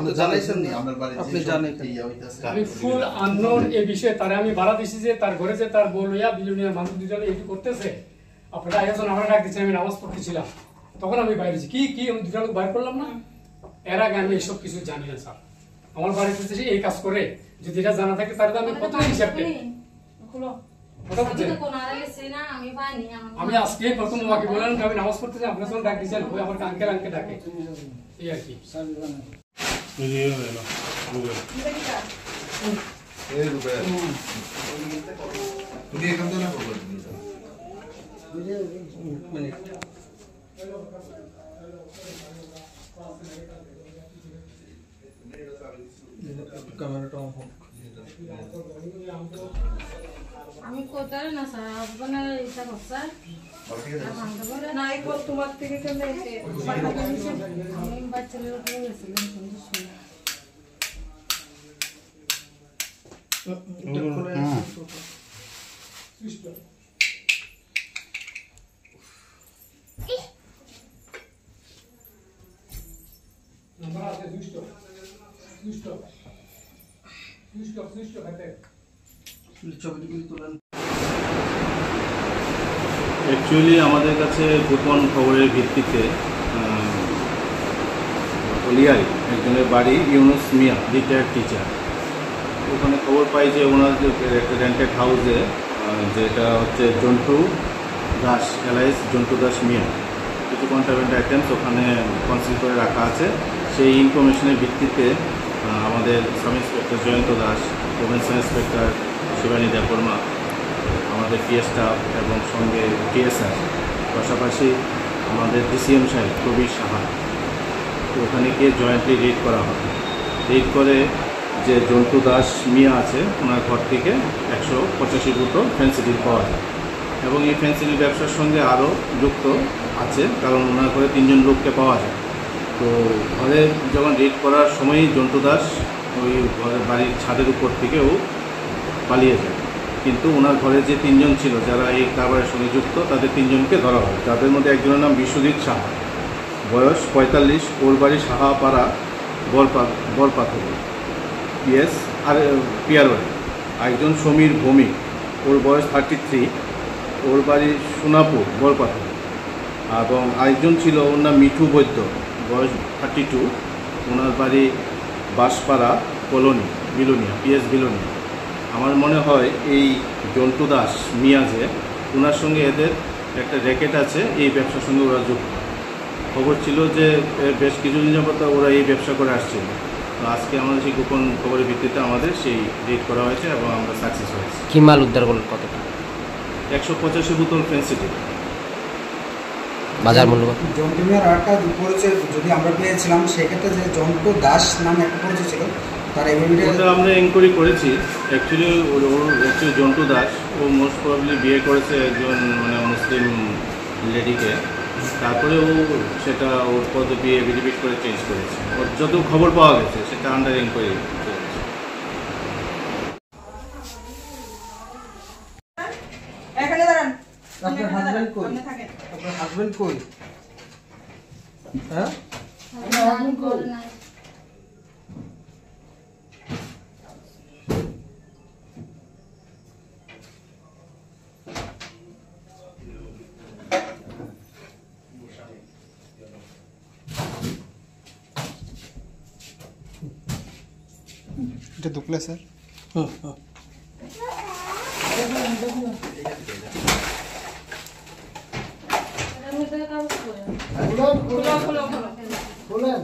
আপনি জানাইছেন নি আপনার বাড়ি আপনি জানেন আমি ফুল আননোন এই বিষয়ে তারে আমি বাড়া দিছি যে তার ঘরে যে তার বউ লইয়া বিলুনিয়ার মানুষ দুজনে এটি করতেছে আপনারা আয়োজন আমরা ডাক দিচ্ছি আমি নামাজ পড়তেছিলাম তখন আমি বাইরে কি কি আমি দুটা লোক বাইর করলাম না এর আগে আমি এসব কিছু জানি না স্যার আমার বাড়িতে এই কাজ করে যদি এটা জানা থাকে তাহলে আমি কত হিসাব করি আমি আজকে প্রথম আমাকে বললাম আমি নামাজ পড়তেছি আপনার সঙ্গে ডাক দিচ্ছেন ওই আমার আঙ্কেল আঙ্কেল ডাকে এই আর কি আমি কোথায় না স্যার আপনার এটা স্যার না একবার তোমার থেকে কেমন আমি বাচ্চাদের উপরে গেছিলাম অ্যাকচুয়ালি আমাদের কাছে গোপন খবরের ভিত্তিতে লিয়ায় একজনের বাড়ি ইউনুস মিয়া রিটায়ার্ড টিচার ওখানে খবর পাই যে ওনার যে একটা রেন্টেড হাউসে যেটা হচ্ছে জন্টু দাস এলাইস জন্টু দাস মিয়া কিছু কন্ট্রাব্যান্ড আইটেমস ওখানে কনসিল করে রাখা আছে সেই ইনফরমেশনের ভিত্তিতে আমাদের sub inspector Jayanta Das women sub inspector Shibani Debbarma আমাদের পিএস স্টাফ এবং সঙ্গে টিএসআর পাশাপাশি আমাদের ডিসিএম সাহেব প্রবীর সাহা ওখানে গিয়ে জয়েন্টলি রেড করা হয় রেড করে যে জন্টু দাস মিয়া আছে ওনার ঘর থেকে 185 বোতল ফেন্সিডিল পাওয়া যায় এবং এই ফেন্সিডিল ব্যবসার সঙ্গে আরও যুক্ত আছে কারণ ওনার ঘরে 3 জন লোককে পাওয়া যায় তো ঘরে যখন রেড করার সময়ই জন্টু দাস ওই ঘরের বাড়ির ছাদের উপর থেকেও পালিয়ে যায় কিন্তু ওনার ঘরে যে 3 জন ছিল যারা এই কারবারের সঙ্গে যুক্ত তাদের 3 জনকে ধরা হয় তাদের মধ্যে একজনের নাম বিশ্বজিৎ সাহা বয়স 45 ওর বাড়ি সাহাপাড়া বরপাথর পিএস আর পিয়ার বাড়ি একজন সমীর ভৌমিক ওর বয়স 33 ওর বাড়ি সোনাপুর বরপাথর এবং আরেকজন ছিল ওর নাম মিঠু বৈদ্য বয়স 32 ওনার বাড়ি বাঁশপাড়া কলোনি বিলোনিয়া পিএস বিলোনিয়া আমার মনে হয় এই জন্টু দাস মিয়া যে ওনার সঙ্গে এদের একটা র্যাকেট আছে এই ব্যবসার সঙ্গে ওরা যুক্ত খবর ছিল যে বেশ কিছুদিন যাবত ওরা এই ব্যবসা করে আসছিল তো আজকে আমাদের সেই গোপন খবরের ভিত্তিতে আমাদের সেই রেড করা হয়েছে এবং আমরা সাকসেস হয়েছি কি মাল উদ্ধার করলেন কতটা 185 বোতল ফেন্সিডিল বাজার মূল্য জন্টু মিয়ার আরেকটা পরিচয় যদি আমরা পেয়েছিলাম সেক্ষেত্রে যে জন্টু দাস নামে একটা পরিচয় ছিল তার ওটা আমরা এনকোয়ারি করেছি অ্যাকচুয়ালি জন্টু দাস ও মোস্ট প্রবাবলি বিয়ে করেছে একজন মানে মুসলিম লেডিকে তারপরে ও সেটা ওর পদে বিয়ে এফিডেভিট করে চেঞ্জ করেছে ওর যত খবর পাওয়া গেছে সেটা আন্ডার এনকোয়ারি চলছে আপনার হাজবেন্ড কই আপনার হাজবেন্ড কই হ্যাঁ এটা দুপলা স্যার খোলেন